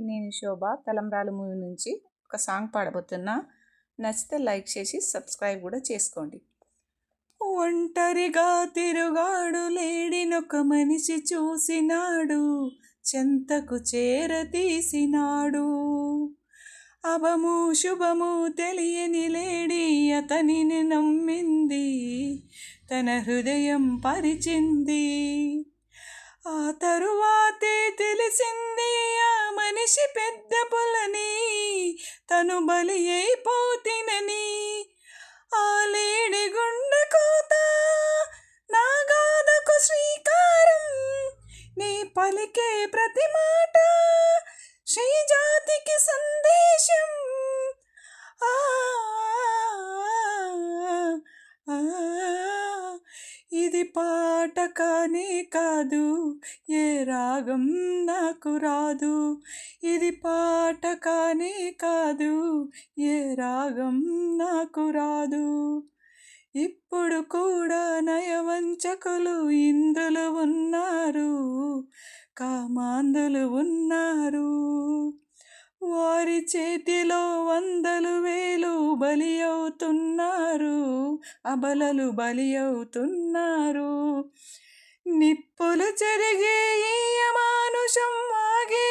నేను శోభ తలంబ్రాలు మూవీ నుంచి ఒక సాంగ్ పాడబోతున్నా. నచ్చితే లైక్ చేసి సబ్స్క్రైబ్ కూడా చేసుకోండి. ఒంటరిగా తిరుగాడు లేడినొక మనిషి చూసినాడు, చెంతకు చేరతీసినాడు. అభము శుభము తెలియని లేడి అతనిని నమ్మింది, తన హృదయం పరిచింది. ఆ తరువాతే తెలిసింది ఆ మనిషి పెద్ద పులని, తను బలి అయిపోతినని. ఆ లేడి గుండె కోత నా గాథకు శ్రీకారం, నీ పలికే ప్రతి మాట శ్రీజాతికి సందేశం. ఆ ఆ ఇది పాట కానే కాదు, ఏ రాగం నాకు రాదు. ఇది పాట కానే కాదు, ఏ రాగం నాకు రాదు. ఇప్పుడు కూడా నయవంచకులు ఇంద్రులు ఉన్నారు, కామాంధులు ఉన్నారు. వారి చేతిలో వందలు వేలు బలి అవుతున్నారు, అబలలు బలి అవుతున్నారు. నిప్పులు చెరిగే ఈ అమానుషం ఆగే